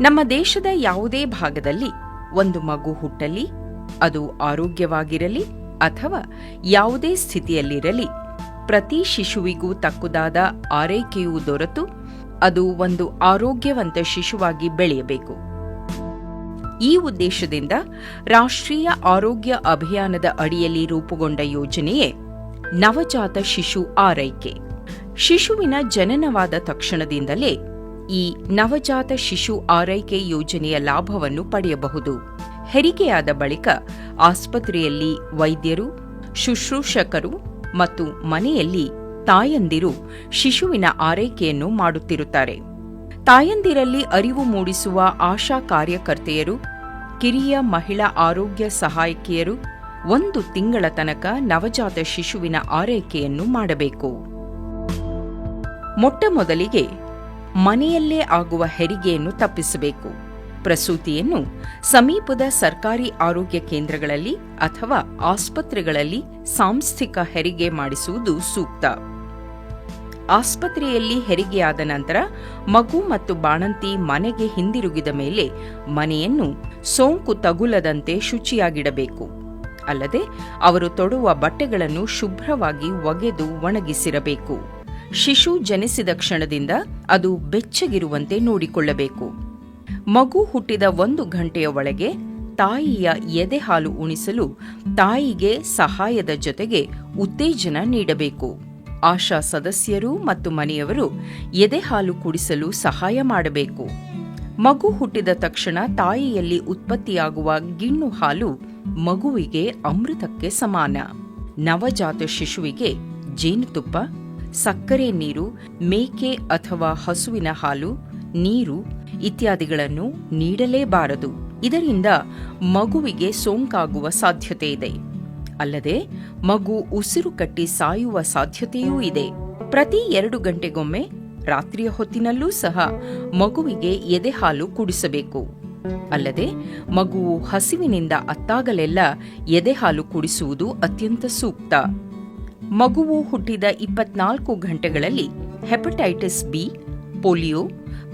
ನಮ್ಮ ದೇಶದ ಯಾವುದೇ ಭಾಗದಲ್ಲಿ ಒಂದು ಮಗು ಹುಟ್ಟಲಿ, ಅದು ಆರೋಗ್ಯವಾಗಿರಲಿ ಅಥವಾ ಯಾವುದೇ ಸ್ಥಿತಿಯಲ್ಲಿರಲಿ, ಪ್ರತಿ ಶಿಶುವಿಗೂ ತಕ್ಕುದಾದ ಆರೈಕೆಯೂ ದೊರೆತು ಅದು ಒಂದು ಆರೋಗ್ಯವಂತ ಶಿಶುವಾಗಿ ಬೆಳೆಯಬೇಕು. ಈ ಉದ್ದೇಶದಿಂದ ರಾಷ್ಟ್ರೀಯ ಆರೋಗ್ಯ ಅಭಿಯಾನದ ಅಡಿಯಲ್ಲಿ ರೂಪುಗೊಂಡ ಯೋಜನೆಯೇ ನವಜಾತ ಶಿಶು ಆರೈಕೆ. ಶಿಶುವಿನ ಜನನವಾದ ತಕ್ಷಣದಿಂದಲೇ ಈ ನವಜಾತ ಶಿಶು ಆರೈಕೆ ಯೋಜನೆಯ ಲಾಭವನ್ನು ಪಡೆಯಬಹುದು. ಹೆರಿಗೆಯಾದ ಬಳಿಕ ಆಸ್ಪತ್ರೆಯಲ್ಲಿ ವೈದ್ಯರು, ಶುಶ್ರೂಷಕರು ಮತ್ತು ಮನೆಯಲ್ಲಿ ತಾಯಂದಿರು ಶಿಶುವಿನ ಆರೈಕೆಯನ್ನು ಮಾಡುತ್ತಿರುತ್ತಾರೆ. ತಾಯಂದಿರಲ್ಲಿ ಅರಿವು ಮೂಡಿಸುವ ಆಶಾ ಕಾರ್ಯಕರ್ತೆಯರು, ಕಿರಿಯ ಮಹಿಳಾ ಆರೋಗ್ಯ ಸಹಾಯಕಿಯರು 1 ತಿಂಗಳ ತನಕ ನವಜಾತ ಶಿಶುವಿನ ಆರೈಕೆಯನ್ನು ಮಾಡಬೇಕು. ಮೊಟ್ಟಮೊದಲಿಗೆ ಮನೆಯಲ್ಲೇ ಆಗುವ ಹೆರಿಗೆಯನ್ನು ತಪ್ಪಿಸಬೇಕು. ಪ್ರಸೂತಿಯನ್ನು ಸಮೀಪದ ಸರ್ಕಾರಿ ಆರೋಗ್ಯ ಕೇಂದ್ರಗಳಲ್ಲಿ ಅಥವಾ ಆಸ್ಪತ್ರೆಗಳಲ್ಲಿ ಸಾಂಸ್ಥಿಕ ಹೆರಿಗೆ ಮಾಡಿಸುವುದು ಸೂಕ್ತ. ಆಸ್ಪತ್ರೆಯಲ್ಲಿ ಹೆರಿಗೆಯಾದ ನಂತರ ಮಗು ಮತ್ತು ಬಾಣಂತಿ ಮನೆಗೆ ಹಿಂದಿರುಗಿದ ಮೇಲೆ ಮನೆಯನ್ನು ಸೋಂಕು ತಗುಲದಂತೆ ಶುಚಿಯಾಗಿಡಬೇಕು. ಅಲ್ಲದೆ ಅವರು ತೊಡುವ ಬಟ್ಟೆಗಳನ್ನು ಶುಭ್ರವಾಗಿ ಒಗೆದು ಒಣಗಿಸಿರಬೇಕು. ಶಿಶು ಜನಿಸಿದ ಕ್ಷಣದಿಂದ ಅದು ಬೆಚ್ಚಗಿರುವಂತೆ ನೋಡಿಕೊಳ್ಳಬೇಕು. ಮಗು ಹುಟ್ಟಿದ 1 ಗಂಟೆಯ ಒಳಗೆ ತಾಯಿಯ ಎದೆ ಹಾಲು ಉಣಿಸಲು ತಾಯಿಗೆ ಸಹಾಯದ ಜೊತೆಗೆ ಉತ್ತೇಜನ ನೀಡಬೇಕು. ಆಶಾ ಸದಸ್ಯರು ಮತ್ತು ಮನೆಯವರು ಎದೆ ಹಾಲು ಕುಡಿಸಲು ಸಹಾಯ ಮಾಡಬೇಕು. ಮಗು ಹುಟ್ಟಿದ ತಕ್ಷಣ ತಾಯಿಯಲ್ಲಿ ಉತ್ಪತ್ತಿಯಾಗುವ ಗಿಣ್ಣು ಹಾಲು ಮಗುವಿಗೆ ಅಮೃತಕ್ಕೆ ಸಮಾನ. ನವಜಾತ ಶಿಶುವಿಗೆ ಜೇನುತುಪ್ಪ, ಸಕ್ಕರೆ ನೀರು, ಮೇಕೆ ಅಥವಾ ಹಸುವಿನ ಹಾಲು, ನೀರು ಇತ್ಯಾದಿಗಳನ್ನು ನೀಡಲೇಬಾರದು. ಇದರಿಂದ ಮಗುವಿಗೆ ಸೋಂಕಾಗುವ ಸಾಧ್ಯತೆ ಇದೆ. ಅಲ್ಲದೆ ಮಗು ಉಸಿರು ಕಟ್ಟಿ ಸಾಯುವ ಸಾಧ್ಯತೆಯೂ ಇದೆ. ಪ್ರತಿ 2 ಗಂಟೆಗೊಮ್ಮೆ ರಾತ್ರಿಯ ಹೊತ್ತಿನಲ್ಲೂ ಸಹ ಮಗುವಿಗೆ ಎದೆ ಹಾಲು ಕುಡಿಸಬೇಕು. ಅಲ್ಲದೆ ಮಗುವು ಹಸಿವಿನಿಂದ ಅತ್ತಾಗಲೆಲ್ಲ ಎದೆ ಹಾಲು ಕುಡಿಸುವುದು ಅತ್ಯಂತ ಸೂಕ್ತ. ಮಗುವು ಹುಟ್ಟಿದ 24 ಗಂಟೆಗಳಲ್ಲಿ ಹೆಪಟೈಟಿಸ್ ಬಿ, ಪೋಲಿಯೋ,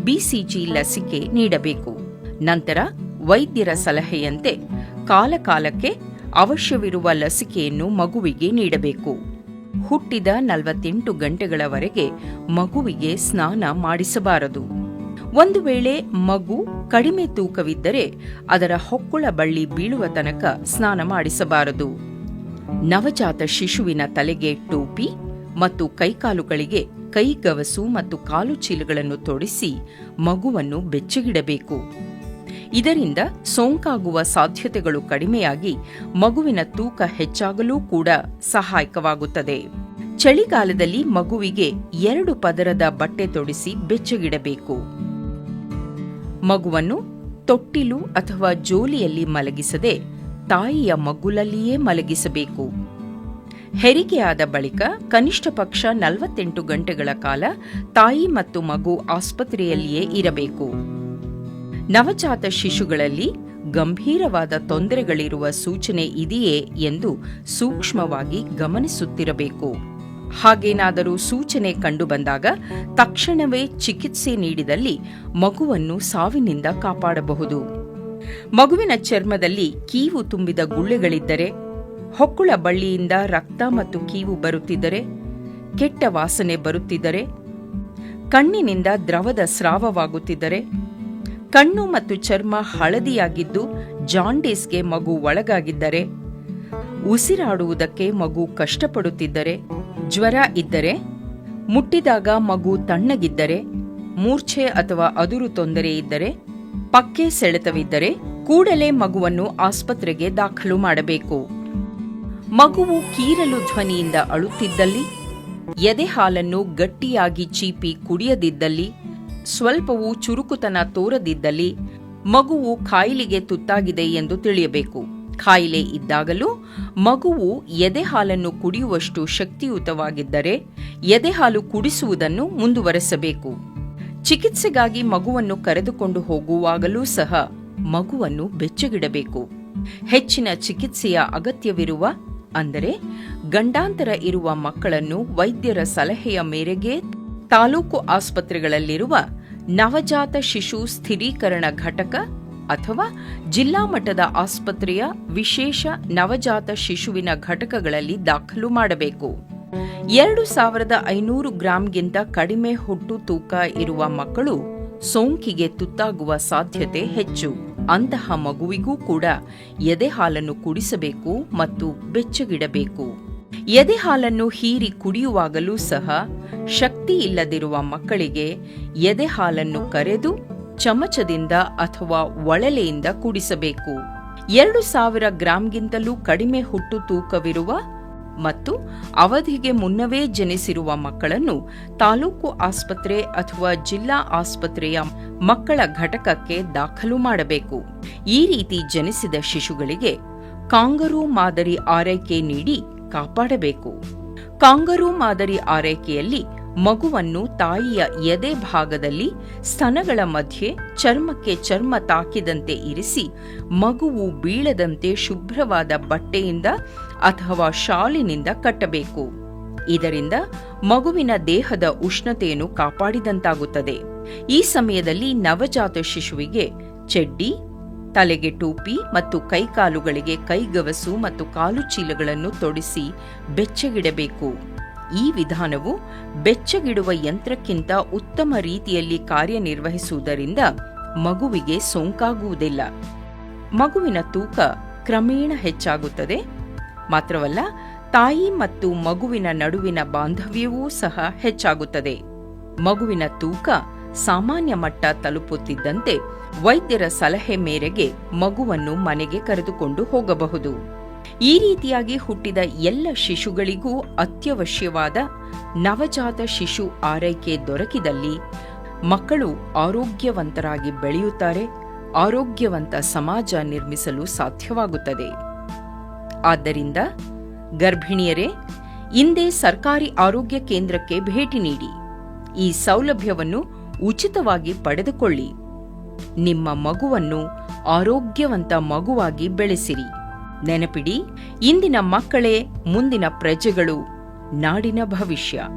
ಬಿಸಿಜಿ ಲಸಿಕೆ ನೀಡಬೇಕು. ನಂತರ ವೈದ್ಯರ ಸಲಹೆಯಂತೆ ಕಾಲಕಾಲಕ್ಕೆ ಅವಶ್ಯವಿರುವ ಲಸಿಕೆಯನ್ನು ಮಗುವಿಗೆ ನೀಡಬೇಕು. ಹುಟ್ಟಿದ 48 ಗಂಟೆಗಳವರೆಗೆ ಮಗುವಿಗೆ ಸ್ನಾನ ಮಾಡಿಸಬಾರದು. ಒಂದು ವೇಳೆ ಮಗು ಕಡಿಮೆ ತೂಕವಿದ್ದರೆ ಅದರ ಹೊಕ್ಕುಳ ಬಳ್ಳಿ ಬೀಳುವ ತನಕ ಸ್ನಾನ ಮಾಡಿಸಬಾರದು. ನವಜಾತ ಶಿಶುವಿನ ತಲೆಗೆ ಟೋಪಿ ಮತ್ತು ಕೈಕಾಲುಗಳಿಗೆ ಕೈಗವಸು ಮತ್ತು ಕಾಲು ಚೀಲಗಳನ್ನು ತೊಡಿಸಿ ಮಗುವನ್ನು ಬೆಚ್ಚಗಿಡಬೇಕು. ಇದರಿಂದ ಸೋಂಕಾಗುವ ಸಾಧ್ಯತೆಗಳು ಕಡಿಮೆಯಾಗಿ ಮಗುವಿನ ತೂಕ ಹೆಚ್ಚಾಗಲೂ ಕೂಡ ಸಹಾಯಕವಾಗುತ್ತದೆ. ಚಳಿಗಾಲದಲ್ಲಿ ಮಗುವಿಗೆ 2 ಪದರದ ಬಟ್ಟೆ ತೊಡಿಸಿ ಬೆಚ್ಚಗಿಡಬೇಕು. ಮಗುವನ್ನು ತೊಟ್ಟಿಲು ಅಥವಾ ಜೋಲಿಯಲ್ಲಿ ಮಲಗಿಸದೆ ತಾಯಿಯ ಮಗ್ಗುಲಲ್ಲಿಯೇ ಮಲಗಿಸಬೇಕು. ಹೆರಿಗೆಯಾದ ಬಳಿಕ ಕನಿಷ್ಠ ಪಕ್ಷ 48 ಗಂಟೆಗಳ ಕಾಲ ತಾಯಿ ಮತ್ತು ಮಗು ಆಸ್ಪತ್ರೆಯಲ್ಲಿಯೇ ಇರಬೇಕು. ನವಜಾತ ಶಿಶುಗಳಲ್ಲಿ ಗಂಭೀರವಾದ ತೊಂದರೆಗಳಿರುವ ಸೂಚನೆ ಇದೆಯೇ ಎಂದು ಸೂಕ್ಷ್ಮವಾಗಿ ಗಮನಿಸುತ್ತಿರಬೇಕು. ಹಾಗೇನಾದರೂ ಸೂಚನೆ ಕಂಡುಬಂದಾಗ ತಕ್ಷಣವೇ ಚಿಕಿತ್ಸೆ ನೀಡಿದಲ್ಲಿ ಮಗುವನ್ನು ಸಾವಿನಿಂದ ಕಾಪಾಡಬಹುದು. ಮಗುವಿನ ಚರ್ಮದಲ್ಲಿ ಕೀವು ತುಂಬಿದ ಗುಳ್ಳೆಗಳಿದ್ದರೆ, ಹೊಕ್ಕುಳ ಬಳ್ಳಿಯಿಂದ ರಕ್ತ ಮತ್ತು ಕೀವು ಬರುತ್ತಿದ್ದರೆ, ಕೆಟ್ಟ ವಾಸನೆ ಬರುತ್ತಿದ್ದರೆ, ಕಣ್ಣಿನಿಂದ ದ್ರವದ ಸ್ರಾವವಾಗುತ್ತಿದ್ದರೆ, ಕಣ್ಣು ಮತ್ತು ಚರ್ಮ ಹಳದಿಯಾಗಿದ್ದು ಜಾಂಡೀಸ್ಗೆ ಮಗು ಒಳಗಾಗಿದ್ದರೆ, ಉಸಿರಾಡುವುದಕ್ಕೆ ಮಗು ಕಷ್ಟಪಡುತ್ತಿದ್ದರೆ, ಜ್ವರ ಇದ್ದರೆ, ಮುಟ್ಟಿದಾಗ ಮಗು ತಣ್ಣಗಿದ್ದರೆ, ಮೂರ್ಛೆ ಅಥವಾ ಅದುರು ತೊಂದರೆ ಇದ್ದರೆ, ಪಕ್ಕೆ ಸೆಳೆತವಿದ್ದರೆ ಕೂಡಲೇ ಮಗುವನ್ನು ಆಸ್ಪತ್ರೆಗೆ ದಾಖಲು ಮಾಡಬೇಕು. ಮಗುವು ಕೀರಲು ಧ್ವನಿಯಿಂದ ಅಳುತ್ತಿದ್ದಲ್ಲಿ, ಎದೆ ಹಾಲನ್ನು ಗಟ್ಟಿಯಾಗಿ ಚೀಪಿ ಕುಡಿಯದಿದ್ದಲ್ಲಿ, ಸ್ವಲ್ಪವೂ ಚುರುಕುತನ ತೋರದಿದ್ದಲ್ಲಿ ಮಗುವು ಕಾಯಿಲೆಗೆ ತುತ್ತಾಗಿದೆ ಎಂದು ತಿಳಿಯಬೇಕು. ಕಾಯಿಲೆ ಇದ್ದಾಗಲೂ ಮಗುವು ಎದೆ ಹಾಲನ್ನು ಕುಡಿಯುವಷ್ಟು ಶಕ್ತಿಯುತವಾಗಿದ್ದರೆ ಎದೆ ಹಾಲು ಕುಡಿಸುವುದನ್ನು ಮುಂದುವರೆಸಬೇಕು. ಚಿಕಿತ್ಸೆಗಾಗಿ ಮಗುವನ್ನು ಕರೆದುಕೊಂಡು ಹೋಗುವಾಗಲೂ ಸಹ ಮಗುವನ್ನು ಬೆಚ್ಚಗಿಡಬೇಕು. ಹೆಚ್ಚಿನ ಚಿಕಿತ್ಸೆಯ ಅಗತ್ಯವಿರುವ, ಅಂದರೆ ಗಂಡಾಂತರ ಇರುವ ಮಕ್ಕಳನ್ನು ವೈದ್ಯರ ಸಲಹೆಯ ಮೇರೆಗೆ ತಾಲೂಕು ಆಸ್ಪತ್ರೆಗಳಲ್ಲಿರುವ ನವಜಾತ ಶಿಶು ಸ್ಥಿರೀಕರಣ ಘಟಕ ಅಥವಾ ಜಿಲ್ಲಾ ಮಟ್ಟದ ಆಸ್ಪತ್ರೆಯ ವಿಶೇಷ ನವಜಾತ ಶಿಶುವಿನ ಘಟಕಗಳಲ್ಲಿ ದಾಖಲು ಮಾಡಬೇಕು. 2500 ಗ್ರಾಂಗಿಂತ ಕಡಿಮೆ ಹೊಟ್ಟು ತೂಕ ಇರುವ ಮಕ್ಕಳು ಸೋಂಕಿಗೆ ತುತ್ತಾಗುವ ಸಾಧ್ಯತೆ ಹೆಚ್ಚು. ಅಂತಹ ಮಗುವಿಗೂ ಕೂಡ ಎದೆಹಾಲನ್ನು ಕುಡಿಸಬೇಕು ಮತ್ತು ಬೆಚ್ಚಗಿಡಬೇಕು. ಎದೆಹಾಲನ್ನು ಹೀರಿ ಕುಡಿಯುವಾಗಲೂ ಸಹ ಶಕ್ತಿ ಇಲ್ಲದಿರುವ ಮಕ್ಕಳಿಗೆ ಎದೆಹಾಲನ್ನು ಕರೆದು ಚಮಚದಿಂದ ಅಥವಾ ಒಳಲೆಯಿಂದ ಕುಡಿಸಬೇಕು. 2000 ಗ್ರಾಂಗಿಂತಲೂ ಕಡಿಮೆ ಹುಟ್ಟು ತೂಕವಿರುವ ಮತ್ತು ಅವಧಿಗೆ ಮುನ್ನವೇ ಜನಿಸಿರುವ ಮಕ್ಕಳನ್ನು ತಾಲೂಕು ಆಸ್ಪತ್ರೆ ಅಥವಾ ಜಿಲ್ಲಾ ಆಸ್ಪತ್ರೆಯ ಮಕ್ಕಳ ಘಟಕಕ್ಕೆ ದಾಖಲು ಮಾಡಬೇಕು. ಈ ರೀತಿ ಜನಿಸಿದ ಶಿಶುಗಳಿಗೆ ಕಾಂಗರೂ ಮಾದರಿ ಆರೈಕೆ ನೀಡಿ ಕಾಪಾಡಬೇಕು. ಕಾಂಗರೂ ಮಾದರಿ ಆರೈಕೆಯಲ್ಲಿ ಮಗುವನ್ನು ತಾಯಿಯ ಎದೆ ಭಾಗದಲ್ಲಿ ಸ್ತನಗಳ ಮಧ್ಯೆ ಚರ್ಮಕ್ಕೆ ಚರ್ಮ ತಾಕಿದಂತೆ ಇರಿಸಿ ಮಗುವು ಬೀಳದಂತೆ ಶುಭ್ರವಾದ ಬಟ್ಟೆಯಿಂದ ಅಥವಾ ಶಾಲಿನಿಂದ ಕಟ್ಟಬೇಕು. ಇದರಿಂದ ಮಗುವಿನ ದೇಹದ ಉಷ್ಣತೆಯನ್ನು ಕಾಪಾಡಿದಂತಾಗುತ್ತದೆ. ಈ ಸಮಯದಲ್ಲಿ ನವಜಾತ ಶಿಶುವಿಗೆ ಚೆಡ್ಡಿ, ತಲೆಗೆ ಟೋಪಿ ಮತ್ತು ಕೈಕಾಲುಗಳಿಗೆ ಕೈಗವಸು ಮತ್ತು ಕಾಲು ಚೀಲಗಳನ್ನು ತೊಡಿಸಿ ಬೆಚ್ಚಗಿಡಬೇಕು. ಈ ವಿಧಾನವು ಬೆಚ್ಚಗಿಡುವ ಯಂತ್ರಕ್ಕಿಂತ ಉತ್ತಮ ರೀತಿಯಲ್ಲಿ ಕಾರ್ಯನಿರ್ವಹಿಸುವುದರಿಂದ ಮಗುವಿಗೆ ಸೋಂಕಾಗುವುದಿಲ್ಲ. ಮಗುವಿನ ತೂಕ ಕ್ರಮೇಣ ಹೆಚ್ಚಾಗುತ್ತದೆ. ಮಾತ್ರವಲ್ಲ, ತಾಯಿ ಮತ್ತು ಮಗುವಿನ ನಡುವಿನ ಬಾಂಧವ್ಯವೂ ಸಹ ಹೆಚ್ಚಾಗುತ್ತದೆ. ಮಗುವಿನ ತೂಕ ಸಾಮಾನ್ಯ ಮಟ್ಟ ತಲುಪುತ್ತಿದ್ದಂತೆ ವೈದ್ಯರ ಸಲಹೆ ಮೇರೆಗೆ ಮಗುವನ್ನು ಮನೆಗೆ ಕರೆದುಕೊಂಡು ಹೋಗಬಹುದು. ಈ ರೀತಿಯಾಗಿ ಹುಟ್ಟಿದ ಎಲ್ಲ ಶಿಶುಗಳಿಗೂ ಅತ್ಯವಶ್ಯವಾದ ನವಜಾತ ಶಿಶು ಆರೈಕೆ ದೊರಕಿದಲ್ಲಿ ಮಕ್ಕಳು ಆರೋಗ್ಯವಂತರಾಗಿ ಬೆಳೆಯುತ್ತಾರೆ. ಆರೋಗ್ಯವಂತ ಸಮಾಜ ನಿರ್ಮಿಸಲು ಸಾಧ್ಯವಾಗುತ್ತದೆ. ಆದ್ದರಿಂದ ಗರ್ಭಿಣಿಯರೇ, ಇಂದೇ ಸರ್ಕಾರಿ ಆರೋಗ್ಯ ಕೇಂದ್ರಕ್ಕೆ ಭೇಟಿ ನೀಡಿ ಈ ಸೌಲಭ್ಯವನ್ನು ಉಚಿತವಾಗಿ ಪಡೆದುಕೊಳ್ಳಿ. ನಿಮ್ಮ ಮಗುವನ್ನು ಆರೋಗ್ಯವಂತ ಮಗುವಾಗಿ ಬೆಳೆಸಿರಿ. ನೆನಪಿಡಿ, ಇಂದಿನ ಮಕ್ಕಳೇ ಮುಂದಿನ ಪ್ರಜೆಗಳು, ನಾಡಿನ ಭವಿಷ್ಯ.